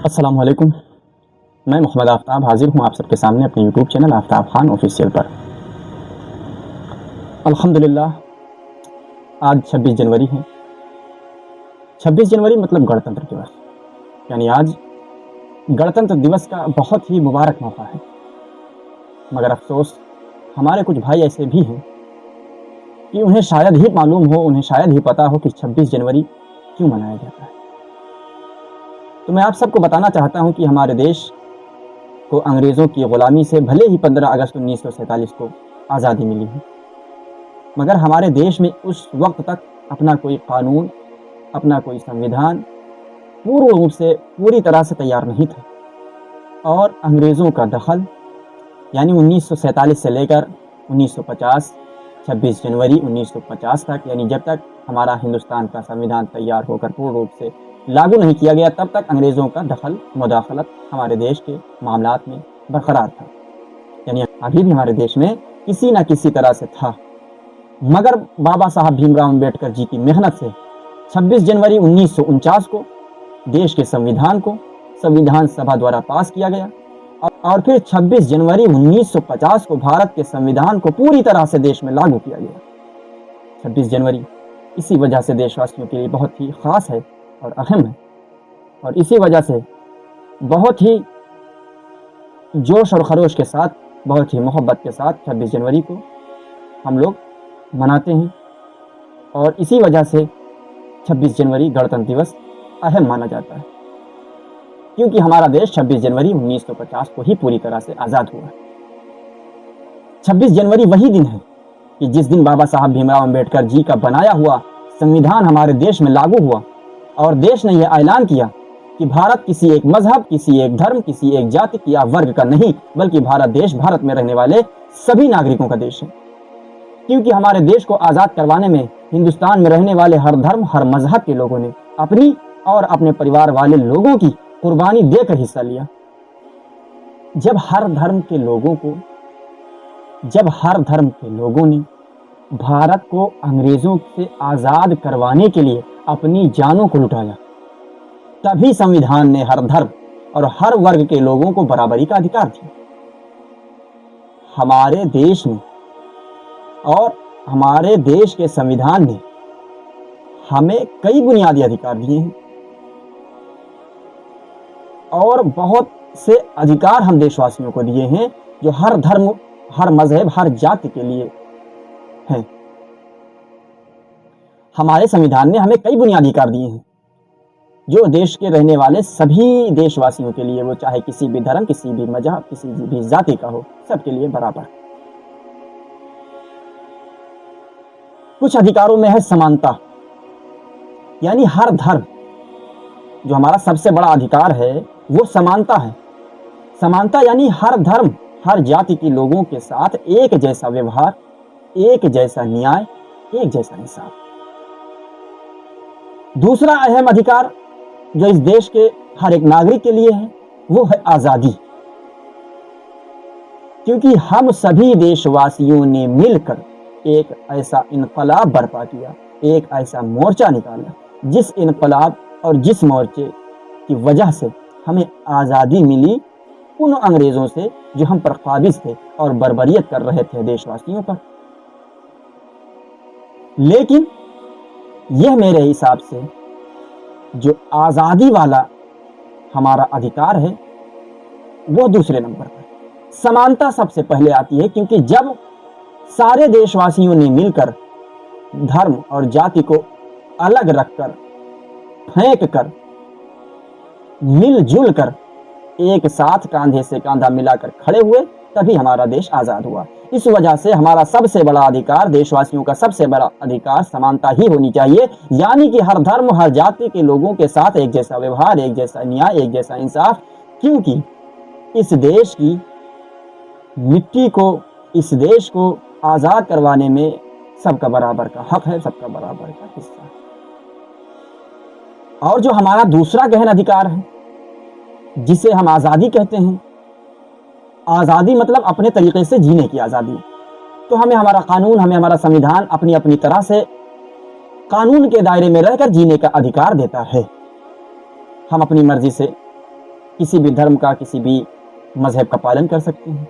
अस्सलाम वालेकुम। मैं मोहम्मद आफ्ताब हाज़िर हूँ आप सबके सामने अपने YouTube channel Aftab Khan official पर। अल्हम्दुलिल्लाह आज 26 जनवरी है। 26 जनवरी मतलब गणतंत्र दिवस, यानी आज गणतंत्र दिवस का बहुत ही मुबारक मौका है। मगर अफसोस हमारे कुछ भाई ऐसे भी हैं कि उन्हें शायद ही मालूम हो, उन्हें शायद ही पता हो कि 26 जनवरी क्यों मनाया जाता है। तो मैं आप सबको बताना चाहता हूँ कि हमारे देश को अंग्रेज़ों की ग़ुलामी से भले ही 15 अगस्त 1947 को आज़ादी मिली है, मगर हमारे देश में उस वक्त तक अपना कोई कानून, अपना कोई संविधान पूर्ण रूप से पूरी तरह से तैयार नहीं था। और अंग्रेज़ों का दखल यानी 1947 से लेकर 1950 26 जनवरी 1950 तक, यानी जब तक हमारा हिंदुस्तान का संविधान तैयार होकर पूर्ण रूप से लागू नहीं किया गया, तब तक अंग्रेज़ों का दखल मुदाखलत हमारे देश के मामलात में बरकरार था। यानी अभी भी हमारे देश में किसी न किसी तरह से था। मगर बाबा साहब भीमराव अम्बेडकर जी की मेहनत से 26 जनवरी 1949 को देश के संविधान को संविधान सभा द्वारा पास किया गया और फिर 26 जनवरी 1950 को भारत के संविधान को पूरी तरह से देश में लागू किया गया। 26 जनवरी इसी वजह से देशवासियों के लिए बहुत ही ख़ास है और अहम है, और इसी वजह से बहुत ही जोश और खरोश के साथ, बहुत ही मोहब्बत के साथ 26 जनवरी को हम लोग मनाते हैं। और इसी वजह से 26 जनवरी गणतंत्र दिवस अहम माना जाता है, क्योंकि हमारा देश 26 जनवरी 1950 को ही पूरी तरह से आज़ाद हुआ। 26 जनवरी वही दिन है कि जिस दिन बाबा साहब भीमराव अम्बेडकर जी का बनाया हुआ संविधान हमारे देश में लागू हुआ और देश ने यह ऐलान किया कि भारत किसी एक मजहब, किसी एक धर्म, किसी एक जाति या वर्ग का नहीं, बल्कि भारत देश भारत में रहने वाले सभी नागरिकों का देश है। क्योंकि हमारे देश को आज़ाद करवाने में हिंदुस्तान में रहने वाले हर धर्म, हर मजहब के लोगों ने अपनी और अपने परिवार वाले लोगों की कुर्बानी देकर हिस्सा लिया। जब हर धर्म के लोगों ने भारत को अंग्रेजों से आज़ाद करवाने के लिए अपनी जानों को लुटाया, तभी संविधान ने हर धर्म और हर वर्ग के लोगों को बराबरी का अधिकार दिया। हमारे देश में और हमारे देश के संविधान ने हमें कई बुनियादी अधिकार दिए हैं और बहुत से अधिकार हम देशवासियों को दिए हैं जो हर धर्म, हर मजहब, हर जाति के लिए हैं। हमारे संविधान ने हमें कई बुनियादी अधिकार दिए हैं जो देश के रहने वाले सभी देशवासियों के लिए, वो चाहे किसी भी धर्म, किसी भी मजहब, किसी भी जाति का हो, सबके लिए बराबर। कुछ अधिकारों में है समानता, यानी हर धर्म, जो हमारा सबसे बड़ा अधिकार है वो समानता है। समानता यानी हर धर्म, हर जाति के लोगों के साथ एक जैसा व्यवहार, एक जैसा न्याय, एक जैसा इंसाफ। दूसरा अहम अधिकार जो इस देश के हर एक नागरिक के लिए है वो है आज़ादी। क्योंकि हम सभी देशवासियों ने मिलकर एक ऐसा इनकलाब बर्पा किया, एक ऐसा मोर्चा निकाला, जिस इनकलाब और जिस मोर्चे की वजह से हमें आज़ादी मिली उन अंग्रेज़ों से जो हम पर काबिज थे और बर्बरियत कर रहे थे देशवासियों पर। लेकिन यह मेरे हिसाब से जो आज़ादी वाला हमारा अधिकार है वो दूसरे नंबर पर। समानता सबसे पहले आती है, क्योंकि जब सारे देशवासियों ने मिलकर धर्म और जाति को अलग रखकर, फेंक कर, मिलजुल कर एक साथ कांधे से कांधा मिलाकर खड़े हुए, तभी हमारा देश आज़ाद हुआ। इस वजह से हमारा सबसे बड़ा अधिकार, देशवासियों का सबसे बड़ा अधिकार समानता ही होनी चाहिए, यानी कि हर धर्म, हर जाति के लोगों के साथ एक जैसा व्यवहार, एक जैसा न्याय, एक जैसा इंसाफ। क्योंकि इस देश की मिट्टी को, इस देश को आज़ाद करवाने में सबका बराबर का हक है, सबका बराबर का हिस्सा है। और जो हमारा दूसरा गहन अधिकार है जिसे हम आज़ादी कहते हैं, आज़ादी मतलब अपने तरीके से जीने की आज़ादी। तो हमें हमारा कानून, हमें हमारा संविधान अपनी अपनी तरह से कानून के दायरे में रहकर जीने का अधिकार देता है। हम अपनी मर्जी से किसी भी धर्म का, किसी भी मज़हब का पालन कर सकते हैं।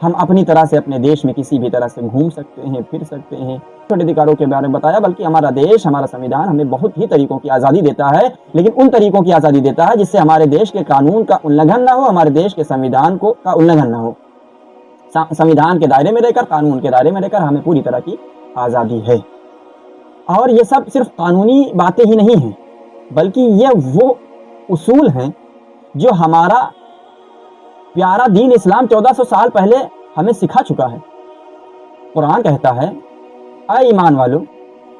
हम अपनी तरह से अपने देश में किसी भी तरह से घूम सकते हैं, फिर सकते हैं। छोटे अधिकारों के बारे में बताया, बल्कि हमारा देश, हमारा संविधान हमें बहुत ही तरीकों की आज़ादी देता है, लेकिन उन तरीकों की आज़ादी देता है जिससे हमारे देश के कानून का उल्लंघन ना हो, हमारे देश के संविधान का उल्लंघन ना हो। संविधान के दायरे में रहकर, कानून के दायरे में रहकर हमें पूरी तरह की आज़ादी है। और ये सब सिर्फ कानूनी बातें ही नहीं हैं, बल्कि ये वो उसूल हैं जो हमारा प्यारा दीन इस्लाम 1400 साल पहले हमें सिखा चुका है। कुरान कहता है, ऐ ईमान वालों,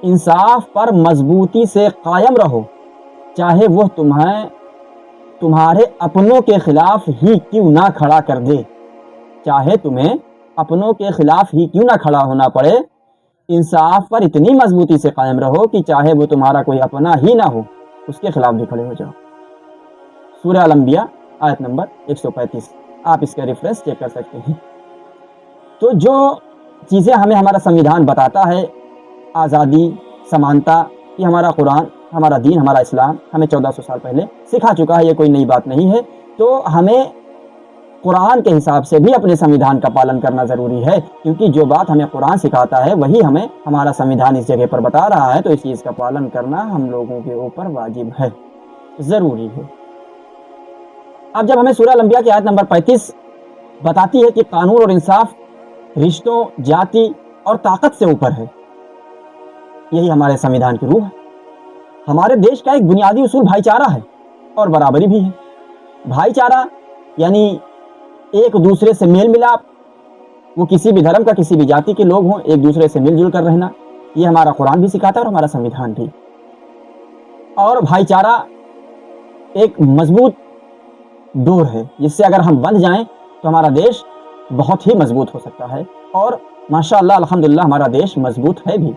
इंसाफ पर मजबूती से कायम रहो, चाहे वह तुम्हारे अपनों के खिलाफ ही क्यों ना खड़ा कर दे। चाहे तुम्हें अपनों के खिलाफ ही क्यों ना खड़ा होना पड़े, इंसाफ पर इतनी मजबूती से कायम रहो कि चाहे वो तुम्हारा कोई अपना ही ना हो, उसके खिलाफ भी खड़े हो जाओ। सूरह अल-अंबिया आयत नंबर 135, आप इसका रेफरेंस चेक कर सकते हैं। तो जो चीज़ें हमें हमारा संविधान बताता है, आज़ादी, समानता, ये हमारा कुरान, हमारा दीन, हमारा इस्लाम हमें 1400 साल पहले सिखा चुका है, ये कोई नई बात नहीं है। तो हमें कुरान के हिसाब से भी अपने संविधान का पालन करना ज़रूरी है, क्योंकि जो बात हमें कुरान सिखाता है वही हमें हमारा संविधान इस जगह पर बता रहा है। तो इस चीज़ का पालन करना हम लोगों के ऊपर वाजिब है, ज़रूरी है। अब जब हमें सूरह अल-अंबिया की आयत नंबर 35 बताती है कि कानून और इंसाफ रिश्तों, जाति और ताकत से ऊपर है, यही हमारे संविधान की रूह है। हमारे देश का एक बुनियादी उसूल भाईचारा है और बराबरी भी है। भाईचारा यानी एक दूसरे से मेल मिलाप, वो किसी भी धर्म का, किसी भी जाति के लोग हों, एक दूसरे से मिलजुल कर रहना, ये हमारा कुरान भी सिखाता है और हमारा संविधान भी। और भाईचारा एक मजबूत डोर है, जिससे अगर हम बंध जाएं तो हमारा देश बहुत ही मजबूत हो सकता है। और माशाअल्लाह, अल्हम्दुलिल्लाह, हमारा देश मजबूत है भी।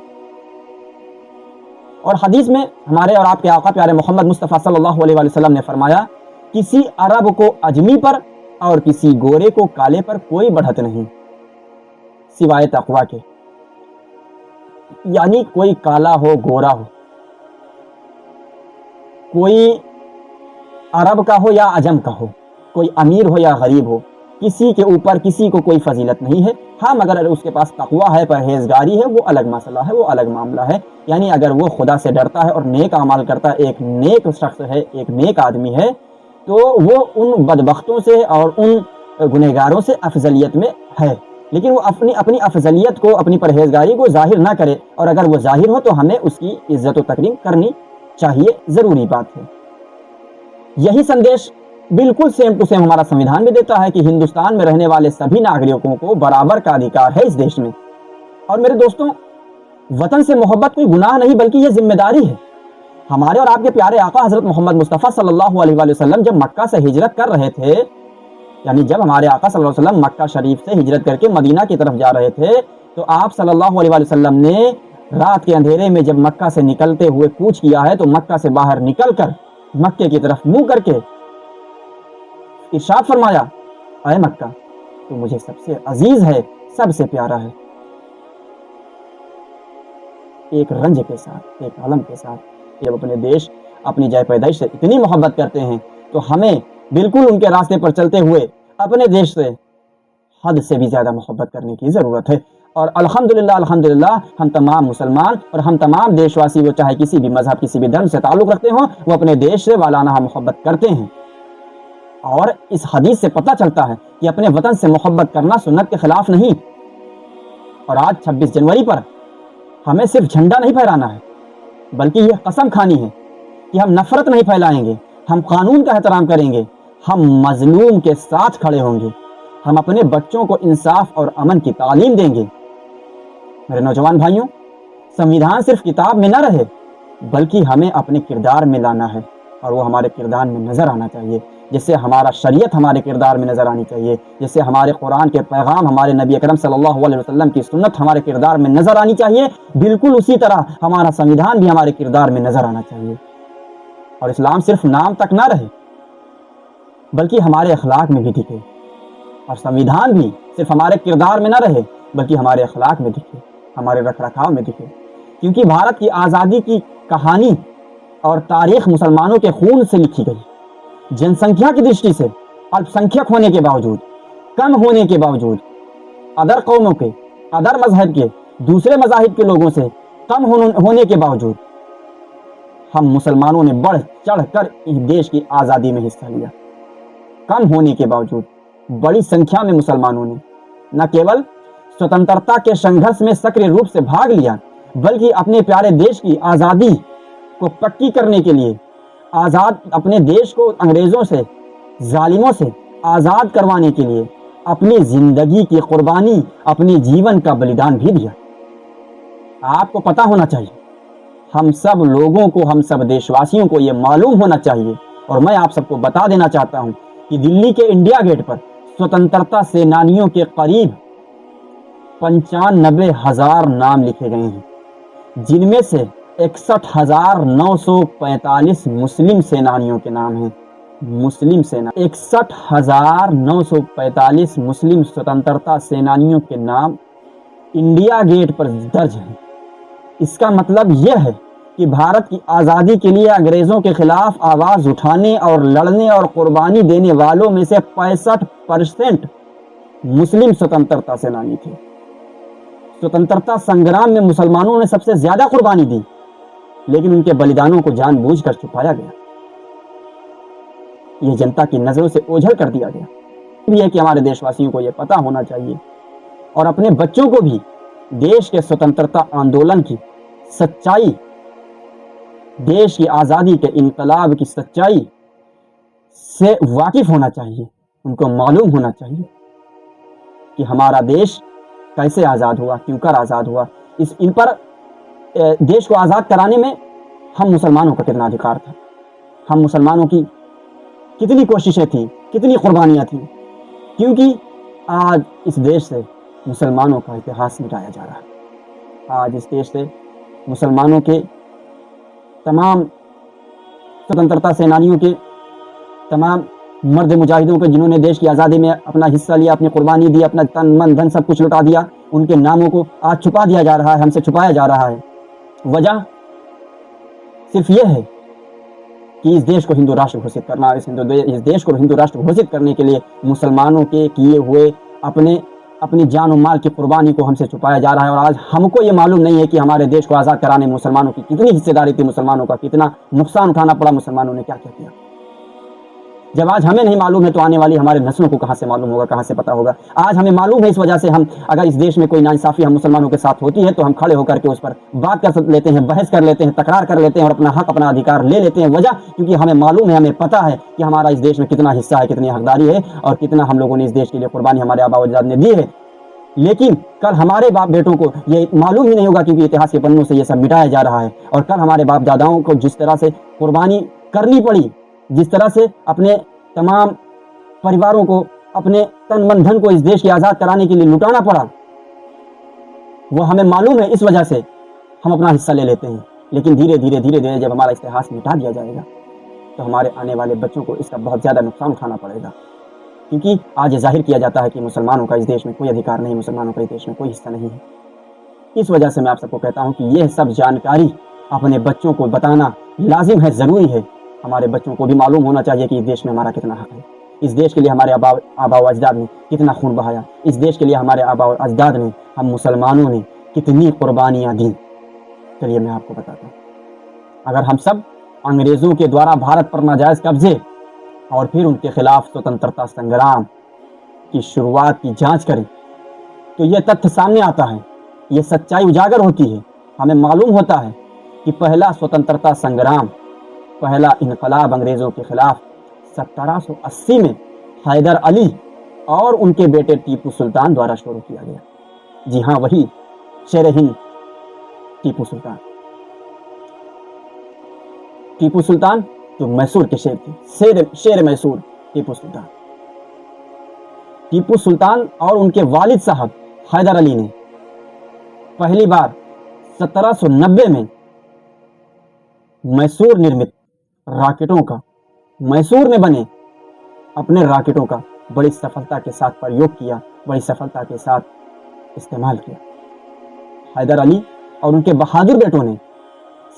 और हदीस में हमारे और आपके आका प्यारे मोहम्मद मुस्तफ़ा सल्लल्लाहु अलैहि वसल्लम ने फरमाया, किसी अरब को अजमी पर और किसी गोरे को काले पर कोई बढ़त नहीं सिवाय तकवा के। यानी कोई काला हो, गोरा हो, कोई अरब का हो या अजम का हो, कोई अमीर हो या गरीब हो, किसी के ऊपर किसी को कोई फजीलत नहीं है। हाँ, मगर उसके पास तकवा है, परहेजगारी है, वो अलग मसला है, वो अलग मामला है। यानी अगर वो खुदा से डरता है और नेक अमाल करता है, एक नेक शख्स है, एक नेक आदमी है, तो वो उन बदबख्तों से और उन गुनहगारों से अफजलियत में है। लेकिन वो अपनी अफजलियत को, अपनी परहेजगारी को जाहिर ना करे, और अगर वो जाहिर हो तो हमें उसकी इज्जत व तकरीम करनी चाहिए, ज़रूरी बात है। यही संदेश बिल्कुल सेम टू सेम हमारा संविधान भी देता है कि हिंदुस्तान में रहने वाले सभी नागरिकों को बराबर का अधिकार है इस देश में। और मेरे दोस्तों, वतन से मोहब्बत कोई गुनाह नहीं, बल्कि ये जिम्मेदारी है। हमारे और आपके प्यारे आका हजरत मोहम्मद मुस्तफ़ा सल्लल्लाहु अलैहि वसल्लम जब मक्का से हिजरत कर रहे थे, यानी जब हमारे आका सल्लल्लाहु अलैहि वसल्लम मक्का शरीफ से हिजरत करके मदीना की तरफ जा रहे थे, तो आप सल्लल्लाहु अलैहि वसल्लम ने रात के अंधेरे में जब मक्का से निकलते हुए कूच किया है, तो मक्का से बाहर निकल कर मक्के की तरफ मुंह करके इरशाद फरमाया, ऐ मक्का, तो मुझे सबसे अजीज है, सबसे प्यारा है। एक रंज के साथ, एक अलम के साथ, जब अपने देश, अपनी जय पैदाइश से इतनी मोहब्बत करते हैं, तो हमें बिल्कुल उनके रास्ते पर चलते हुए अपने देश से हद से भी ज़्यादा मोहब्बत करने की ज़रूरत है। और अल्हम्दुलिल्लाह, अल्हम्दुलिल्लाह, हम तमाम मुसलमान और हम तमाम देशवासी, वो चाहे किसी भी मजहब, किसी भी धर्म से ताल्लुक़ रखते हों, वो अपने देश से वालाना मोहब्बत करते हैं। और इस हदीस से पता चलता है कि अपने वतन से मोहब्बत करना सुन्नत के खिलाफ नहीं। और आज 26 जनवरी पर हमें सिर्फ झंडा नहीं फहराना है, बल्कि यह कसम खानी है कि हम नफरत नहीं फैलाएंगे, हम कानून का एहतराम करेंगे, हम मजलूम के साथ खड़े होंगे, हम अपने बच्चों को इंसाफ और अमन की तालीम देंगे। मेरे नौजवान भाइयों, संविधान सिर्फ किताब में न रहे, बल्कि हमें अपने किरदार में लाना है, और वो हमारे किरदार में नज़र आना चाहिए। जिससे हमारा शरीयत हमारे किरदार में नज़र आनी चाहिए, जिससे हमारे कुरान के पैगाम, हमारे नबी अकरम सल्लल्लाहु अलैहि वसल्लम की सुन्नत हमारे किरदार में नज़र आनी चाहिए। बिल्कुल उसी तरह हमारा संविधान भी हमारे किरदार में नज़र आना चाहिए। और इस्लाम सिर्फ नाम तक ना रहे, बल्कि हमारे अखलाक में भी दिखे। और संविधान भी सिर्फ हमारे किरदार में ना रहे, बल्कि हमारे अखलाक में दिखे, हमारे रख रखाव में दिखे। क्योंकि भारत की आज़ादी की कहानी और तारीख़ मुसलमानों के खून से लिखी गई। जनसंख्या की दृष्टि से अल्पसंख्यक होने के बावजूद, कम होने के बावजूद, अदर कौमों के, अदर मजहब के, दूसरे मजाहिब के लोगों से कम होने के बावजूद हम मुसलमानों ने बढ़ चढ़ कर इस देश की आज़ादी में हिस्सा लिया। कम होने के बावजूद बड़ी संख्या में मुसलमानों ने न केवल स्वतंत्रता के संघर्ष में सक्रिय रूप से भाग लिया, बल्कि अपने प्यारे देश की आज़ादी को पक्की करने के लिए, अपने देश को अंग्रेजों से, जालिमों से आज़ाद करवाने के लिए अपनी जिंदगी की कुर्बानी, अपने जीवन का बलिदान भी दिया। आपको पता होना चाहिए, हम सब लोगों को, हम सब देशवासियों को ये मालूम होना चाहिए, और मैं आप सबको बता देना चाहता हूं कि दिल्ली के इंडिया गेट पर स्वतंत्रता सेनानियों के करीब 95,000 नाम लिखे गए हैं, जिनमें से 61,945 मुस्लिम सेनानियों के नाम हैं। मुस्लिम सेना 61,945 मुस्लिम स्वतंत्रता सेनानियों के नाम इंडिया गेट पर दर्ज हैं। इसका मतलब यह है कि भारत की आज़ादी के लिए अंग्रेज़ों के खिलाफ आवाज़ उठाने और लड़ने और कुर्बानी देने वालों में से 65% मुस्लिम स्वतंत्रता सेनानी थे। स्वतंत्रता संग्राम में मुसलमानों ने सबसे ज़्यादा कुर्बानी दी, लेकिन उनके बलिदानों को जानबूझकर छुपाया गया, ये जनता की नज़रों से ओझल कर दिया गया। ये है कि हमारे देशवासियों को ये पता होना चाहिए, और अपने बच्चों को भी देश के स्वतंत्रता आंदोलन की सच्चाई, देश की आज़ादी के इनकलाब की सच्चाई से वाकिफ होना चाहिए। उनको मालूम होना चाहिए कि हमारा देश कैसे आज़ाद हुआ, क्यों कर आज़ाद हुआ। इन पर देश को आज़ाद कराने में हम मुसलमानों का कितना अधिकार था, हम मुसलमानों की कितनी कोशिशें थी, कितनी कुर्बानियाँ थी, क्योंकि आज इस देश से मुसलमानों का इतिहास मिटाया जा रहा है। आज इस देश से मुसलमानों के तमाम स्वतंत्रता सेनानियों के, तमाम मर्द मुजाहिदों के, जिन्होंने देश की आज़ादी में अपना हिस्सा लिया, अपनी कुर्बानी दी, अपना तन मन धन सब कुछ लुटा दिया, उनके नामों को आज छुपा दिया जा रहा है, हमसे छुपाया जा रहा है। वजह सिर्फ यह है कि इस देश को हिंदू राष्ट्र घोषित करना, इस देश को हिंदू राष्ट्र घोषित करने के लिए मुसलमानों के किए हुए अपनी जान और माल की कुर्बानी को हमसे छुपाया जा रहा है। और आज हमको ये मालूम नहीं है कि हमारे देश को आज़ाद कराने में मुसलमानों की कितनी हिस्सेदारी थी, मुसलमानों का कितना नुकसान उठाना पड़ा, मुसलमानों ने क्या क्या किया। जब आज हमें नहीं मालूम है तो आने वाली हमारे नस्लों को कहाँ से मालूम होगा, कहाँ से पता होगा। आज हमें मालूम है, इस वजह से हम, अगर इस देश में कोई नाइंसाफ़ी हम मुसलमानों के साथ होती है तो हम खड़े होकर के उस पर बात कर लेते हैं, बहस कर लेते हैं, तकरार कर लेते हैं और अपना हक, अपना अधिकार ले लेते हैं। वजह क्योंकि हमें मालूम है, हमें पता है कि हमारा इस देश में कितना हिस्सा है, कितनी हकदारी है और कितना हम लोगों ने इस देश के लिए कुर्बानी हमारे आबा अजदाद ने दी है। लेकिन कल हमारे बाप बेटों को ये मालूम ही नहीं होगा, क्योंकि इतिहास के पन्नों से ये सब मिटाया जा रहा है। और कल हमारे बाप दादाओं को जिस तरह से कुर्बानी करनी पड़ी, जिस तरह से अपने तमाम परिवारों को, अपने तन मन धन को इस देश की आज़ाद कराने के लिए लुटाना पड़ा, वो हमें मालूम है। इस वजह से हम अपना हिस्सा ले लेते हैं। लेकिन धीरे धीरे जब हमारा इतिहास मिटा दिया जाएगा तो हमारे आने वाले बच्चों को इसका बहुत ज़्यादा नुकसान उठाना पड़ेगा, क्योंकि आज जाहिर किया जाता है कि मुसलमानों का इस देश में कोई अधिकार नहीं, मुसलमानों का इस देश में कोई हिस्सा नहीं है। इस वजह से मैं आप सबको कहता हूँ कि यह सब जानकारी अपने बच्चों को बताना लाजिम है, ज़रूरी है। हमारे बच्चों को भी मालूम होना चाहिए कि इस देश में हमारा कितना हक है, इस देश के लिए हमारे आबा अजदाद ने कितना खून बहाया, इस देश के लिए हमारे आबा अजदाद ने, हम मुसलमानों ने कितनी कुर्बानियाँ दी। चलिए मैं आपको बताता हूँ। अगर हम सब अंग्रेज़ों के द्वारा भारत पर नाजायज़ कब्जे और फिर उनके खिलाफ स्वतंत्रता संग्राम की शुरुआत की जांच करें तो यह तथ्य सामने आता है, ये सच्चाई उजागर होती है। हमें मालूम होता है कि पहला स्वतंत्रता संग्राम, पहला इनकलाब अंग्रेज़ों के खिलाफ 1780 में हैदर अली और उनके बेटे टीपू सुल्तान द्वारा शुरू किया गया। जी हाँ, वही शेर हिंद टीपू सुल्तान। टीपू सुल्तान जो मैसूर के शेर थे, शेर मैसूर टीपू सुल्तान। टीपू सुल्तान और उनके वालिद साहब हैदर अली ने पहली बार 1790 में मैसूर निर्मित रॉकेटों का, मैसूर में बने अपने रॉकेटों का बड़ी सफलता के साथ प्रयोग किया, बड़ी सफलता के साथ इस्तेमाल किया। हैदर अली और उनके बहादुर बेटों ने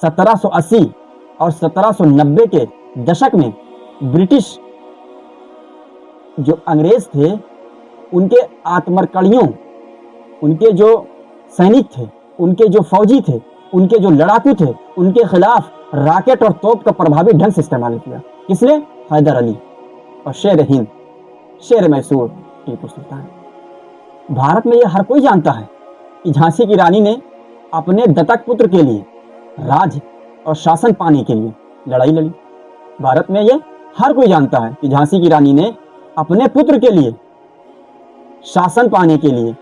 1780 और 1790 के दशक में ब्रिटिश जो अंग्रेज थे उनके आत्मकड़ियों, उनके जो सैनिक थे, उनके जो फौजी थे, उनके जो लड़ाकू थे, उनके खिलाफ रॉकेट और तोप का प्रभावी ढंग से इस्तेमाल किया। किसने? हैदर अली और शेर हिंद, शेर मैसूर, टीपू सुल्तान। भारत में यह हर कोई जानता है कि झांसी की रानी ने अपने दत्तक पुत्र के लिए राज और शासन पाने के लिए लड़ाई लड़ी। भारत में यह हर कोई जानता है कि झांसी की रानी ने अपने पुत्र के लिए शासन पाने के लिए,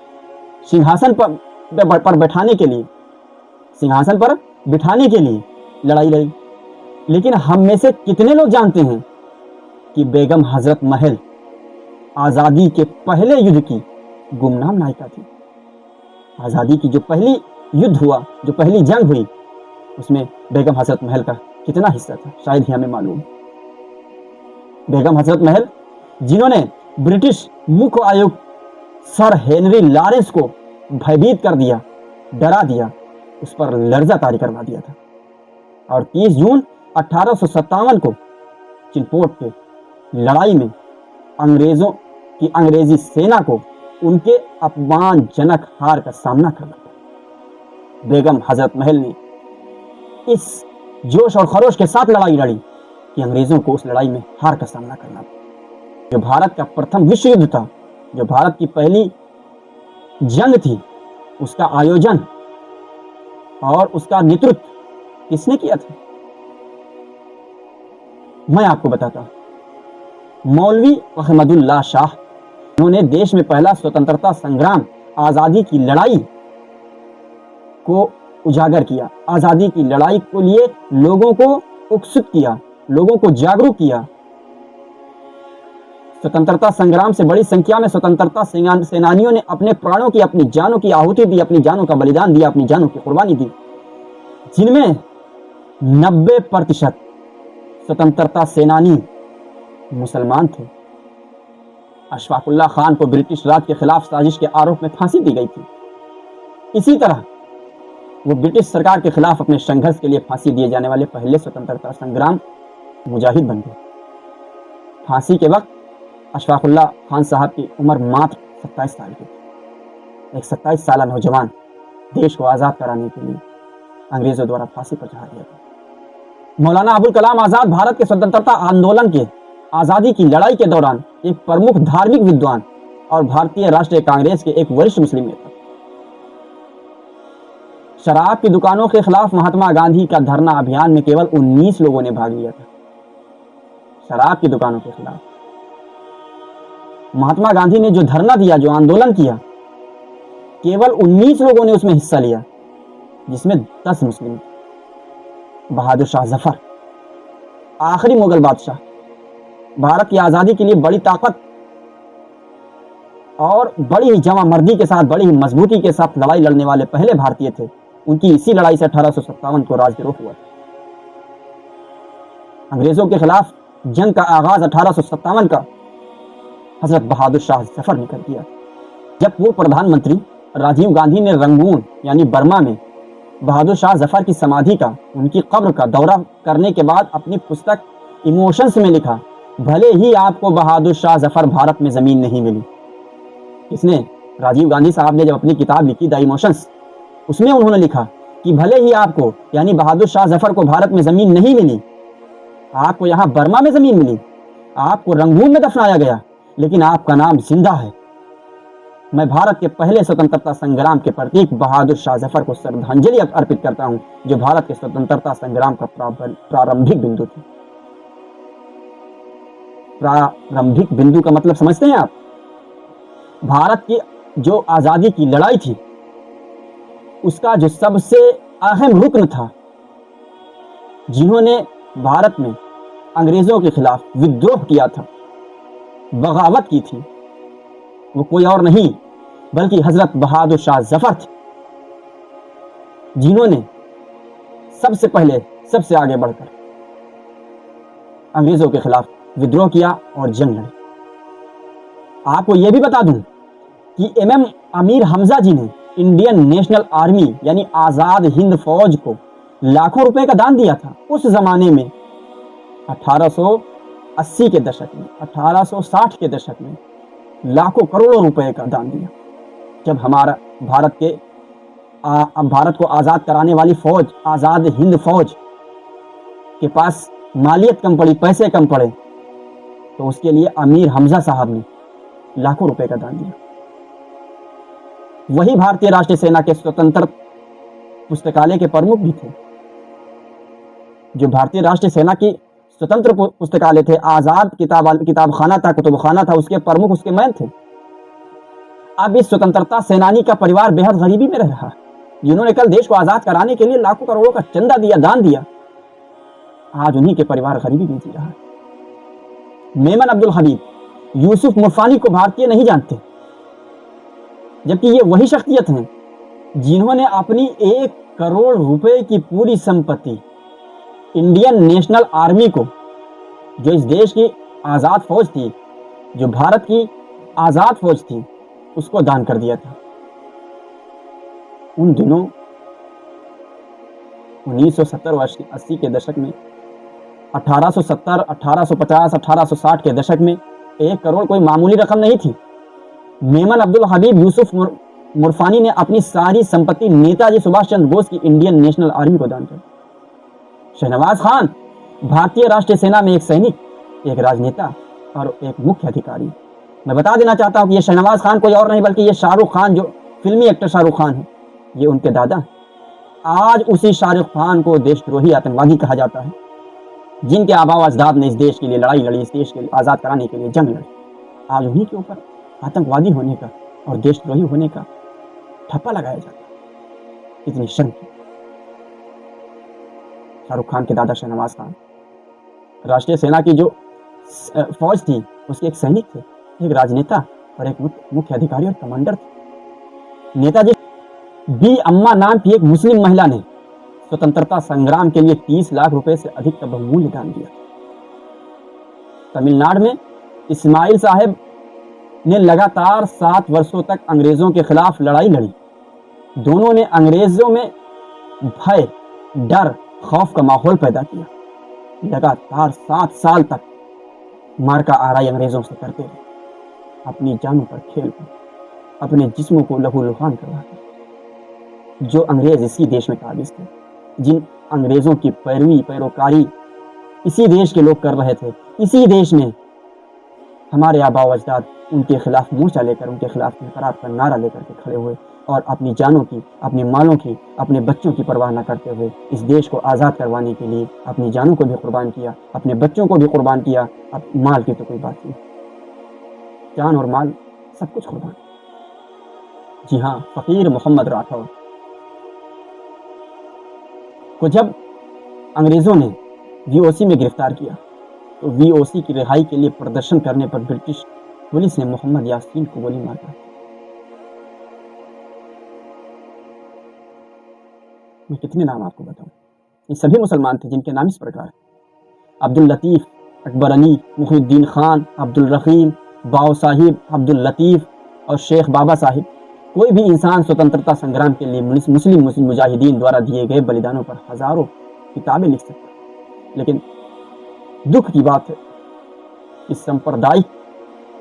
सिंहासन पर बैठाने के लिए, सिंहासन पर बिठाने के लिए लड़ाई लड़ी। लेकिन हम में से कितने लोग जानते हैं कि बेगम हजरत महल आज़ादी के पहले युद्ध की गुमनाम नायिका थी। आज़ादी की जो पहली युद्ध हुआ, जो पहली जंग हुई, उसमें बेगम हजरत महल का कितना हिस्सा था शायद ही हमें मालूम। बेगम हजरत महल जिन्होंने ब्रिटिश मुख्य आयुक्त सर हेनरी लॉरेंस को भयभीत कर दिया, डरा दिया, उस पर लर्जा तारी करवा दिया था। और 30 जून 1857 को चिनपोट के लड़ाई में अंग्रेजों की अंग्रेजी सेना को उनके अपमानजनक हार का सामना करना पड़ा। बेगम हजरत महल ने इस जोश और खरोश के साथ लड़ाई लड़ी कि अंग्रेजों को उस लड़ाई में हार का सामना करना पड़ा। जो भारत का प्रथम विश्व युद्ध था, जो भारत की पहली जंग थी, उसका आयोजन और उसका नेतृत्व किसने किया था? मैं आपको बताता हूं। मौलवी अहमदुल्ला शाह, उन्होंने देश में पहला स्वतंत्रता संग्राम, आजादी की लड़ाई को उजागर किया, आजादी की लड़ाई के लिए लोगों को उत्सुक किया, लोगों को जागरूक किया। स्वतंत्रता संग्राम से बड़ी संख्या में स्वतंत्रता सेनानियों ने अपने प्राणों की, अपनी जानों की आहुति दी, अपनी जानों का बलिदान दिया, अपनी जानों की कुर्बानी दी, जिनमें 90% स्वतंत्रता सेनानी मुसलमान थे। अशफाकुल्लाह खान को ब्रिटिश राज के खिलाफ साजिश के आरोप में फांसी दी गई थी। इसी तरह वो ब्रिटिश सरकार के खिलाफ अपने संघर्ष के लिए फांसी दिए जाने वाले पहले स्वतंत्रता संग्राम मुजाहिद बन गए। फांसी के वक्त अशफाकुल्लाह खान साहब की उम्र मात्र 27 साल की थी। एक 27 साल नौजवान देश को आज़ाद कराने के लिए अंग्रेजों द्वारा फांसी पर चढ़ा दिया गया। मौलाना अबुल कलाम आज़ाद भारत के स्वतंत्रता आंदोलन के, आज़ादी की लड़ाई के दौरान एक प्रमुख धार्मिक विद्वान और भारतीय राष्ट्रीय कांग्रेस के एक वरिष्ठ मुस्लिम नेता। शराब की दुकानों के खिलाफ महात्मा गांधी का धरना अभियान में केवल 19 लोगों ने भाग लिया था। शराब की दुकानों के खिलाफ महात्मा गांधी ने जो धरना दिया, जो आंदोलन किया, केवल 19 लोगों ने उसमें हिस्सा लिया, जिसमें 10 मुस्लिम। बहादुर शाह जफर, आखिरी मुगल बादशाह, भारत की आजादी के लिए बड़ी ताकत और बड़ी ही जमा मर्दी के साथ, बड़ी ही मजबूती के साथ लड़ाई लड़ने वाले पहले भारतीय थे। उनकी इसी लड़ाई से 1857 को राजद्रोह हुआ। अंग्रेजों के खिलाफ जंग का आगाज 1857 का हजरत बहादुर शाह जफर ने कर दिया। जब पूर्व प्रधानमंत्री राजीव गांधी ने रंगून यानी बर्मा में बहादुर शाह जफर की समाधि का, उनकी कब्र का दौरा करने के बाद अपनी पुस्तक इमोशंस में लिखा, भले ही आपको बहादुर शाह जफर भारत में जमीन नहीं मिली। इसने राजीव गांधी साहब ने जब अपनी किताब लिखी द इमोशंस, उसमें उन्होंने लिखा कि भले ही आपको यानी बहादुर शाह जफर को भारत में जमीन नहीं मिली, आपको यहाँ बर्मा में जमीन मिली, आपको रंगून में दफनाया गया, लेकिन आपका नाम जिंदा है। मैं भारत के पहले स्वतंत्रता संग्राम के प्रतीक बहादुर शाह जफर को श्रद्धांजलि अर्पित करता हूं, जो भारत के स्वतंत्रता संग्राम का प्रारंभिक बिंदु थे। प्रारंभिक बिंदु का मतलब समझते हैं आप? भारत की जो आजादी की लड़ाई थी, उसका जो सबसे अहम रुकन था, जिन्होंने भारत में अंग्रेजों के खिलाफ विद्रोह किया था, बगावत की थी, वो कोई और नहीं बल्कि हजरत बहादुर शाह जफर थे, जिन्होंने सबसे पहले, सबसे आगे बढ़कर अंग्रेजों के खिलाफ विद्रोह किया और जंग लड़ी। आपको यह भी बता दूं कि एमएम अमीर हमजा जी ने इंडियन नेशनल आर्मी यानी आजाद हिंद फौज को लाखों रुपए का दान दिया था। उस जमाने में 1980 के दशक में, 1860 के दशक में लाखों करोड़ों रुपए का दान दिया। जब हमारा भारत को आज़ाद कराने वाली फौज, आज़ाद हिंद फौज के पास मालियत कम पड़ी, पैसे कम पड़े, तो उसके लिए अमीर हमजा साहब ने लाखों रुपए का दान दिया। वही भारतीय राष्ट्रीय सेना के स्वतंत्र पुस्तकालय के प्रमुख भी थे। जो भारतीय राष्ट्रीय सेना की स्वतंत्र पुस्तकालय थे, आजाद किताबखाना था, कुतुबखाना था, उसके प्रमुख, उसके मैन थे। अब इस स्वतंत्रता सेनानी का परिवार बेहद गरीबी में रह रहा है, जिन्होंने कल देश को आजाद कराने के लिए लाखों करोड़ों का चंदा दिया, दान दिया। आज उन्हीं के परिवार गरीबी में जी रहा है। मेमन अब्दुल हबीब, यूसुफ मुरफानी को भारतीय नहीं जानते, जबकि ये वही शख्सियत हैं जिन्होंने अपनी 1 करोड़ रुपए की पूरी संपत्ति इंडियन नेशनल आर्मी को, जो इस देश की आज़ाद फौज थी, जो भारत की आज़ाद फौज थी, उसको दान कर दिया था। उन दिनों 1970-80 के दशक में, 1870, 1850, 1860 के दशक में 1 करोड़ कोई मामूली रकम नहीं थी। मेमन अब्दुल हबीब, यूसुफ मुरफानी ने अपनी सारी संपत्ति नेताजी सुभाष चंद्र बोस की इंडियन नेशनल आर्मी को दान कर दी। शहनवाज खान, भारतीय राष्ट्रीय सेना में एक सैनिक, एक राजनेता और एक मुख्य अधिकारी। मैं बता देना चाहता हूं कि ये शहनवाज खान कोई और नहीं बल्कि ये शाहरुख खान, जो फिल्मी एक्टर शाहरुख खान है, ये उनके दादा। आज उसी शाहरुख खान को देशद्रोही, आतंकवादी कहा जाता है, जिनके आबा अजदाद ने इस देश के लिए लड़ाई लड़ी, इस देश के आज़ाद कराने के लिए जंग लड़ी। आज उन्हीं के ऊपर आतंकवादी होने का और देशद्रोही होने का ठप्पा लगाया जाता है। कितनी शर्म की। शाहरुख खान के दादा शहनवाज खान राष्ट्रीय सेना की जो फौज थी, उसके एक सैनिक थे, एक राजनेता और एक मुख्य अधिकारी और कमांडर थे। नेताजी बी अम्मा नाम की एक मुस्लिम महिला ने स्वतंत्रता संग्राम के लिए 30 लाख रुपए से अधिक का बहुमूल्य दान दिया। तमिलनाडु में इस्माइल साहब ने लगातार 7 वर्षों तक अंग्रेजों के खिलाफ लड़ाई लड़ी। दोनों ने अंग्रेजों में भय, डर, खौफ का माहौल पैदा किया। लगातार 7 साल तक मारका आराई अंग्रेजों से करते रहे, अपनी जानों पर खेल कर, अपने जिस्मों को लहूलुहान करवाकर। जो अंग्रेज इसी देश में काबिज थे, जिन अंग्रेजों की पैरोकारी इसी देश के लोग कर रहे थे, इसी देश में हमारे आबा अजदाद उनके खिलाफ मोर्चा लेकर, उनके खिलाफ इनकलाब का नारा लेकर के खड़े हुए और अपनी जानों की, अपने मालों की, अपने बच्चों की परवाह न करते हुए इस देश को आज़ाद करवाने के लिए अपनी जानों को भी कुर्बान किया, अपने बच्चों को भी कुर्बान किया। अब माल की तो कोई बात नहीं, जान और माल सब कुछ कुर्बान। जी हाँ, फ़कीर मोहम्मद राठौर को जब अंग्रेज़ों ने वीओसी में गिरफ्तार किया, तो वीओसी की रिहाई के लिए प्रदर्शन करने पर ब्रिटिश पुलिस ने मोहम्मद यासीन को गोली मार दी। मैं कितने नाम आपको बताऊं। ये सभी मुसलमान थे जिनके नाम इस प्रकार: अब्दुल लतीफ़, अकबर अली, मुहिउद्दीन खान, अब्दुल रहीम, बाव साहिब, अब्दुल लतीफ़ और शेख बाबा साहिब। कोई भी इंसान स्वतंत्रता संग्राम के लिए मुस्लिम मुजाहिदीन द्वारा दिए गए बलिदानों पर हजारों किताबें लिख सकता है, लेकिन दुख की बात है कि सांप्रदायिक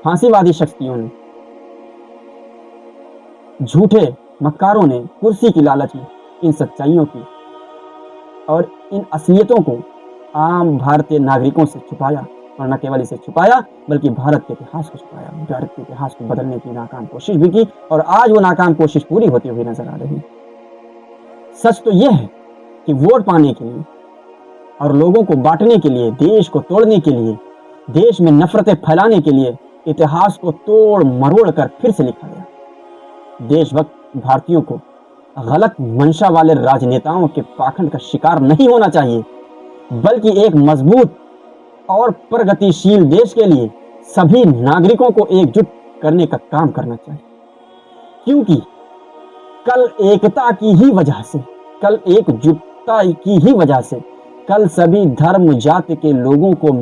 फांसीवादी शक्तियों ने, झूठे मक्कारों ने कुर्सी की लालच में इन सच्चाइयों की और इन असलियतों को आम भारतीय नागरिकों से छुपाया, और न केवल इसे छुपाया बल्कि भारत के इतिहास को छुपाया। भारत के इतिहास को बदलने की नाकाम कोशिश भी की और आज वो नाकाम कोशिश पूरी होती हुई नजर आ रही है। सच तो यह है कि वोट पाने के लिए और लोगों को बांटने के लिए, देश को तोड़ने के लिए, देश में नफरतें फैलाने के लिए इतिहास को तोड़ मरोड़ कर फिर से लिखा गया। देशभक्त भारतीयों को गलत मंशा वाले राजनेताओं के पाखंड का शिकार नहीं होना चाहिए, बल्कि एक मजबूत और प्रगतिशील देश के लिए सभी नागरिकों को एकजुट करने का काम करना चाहिए। क्योंकि कल एकता की ही वजह से, कल एकजुटता की ही वजह से कल सभी धर्म जाति के लोगों को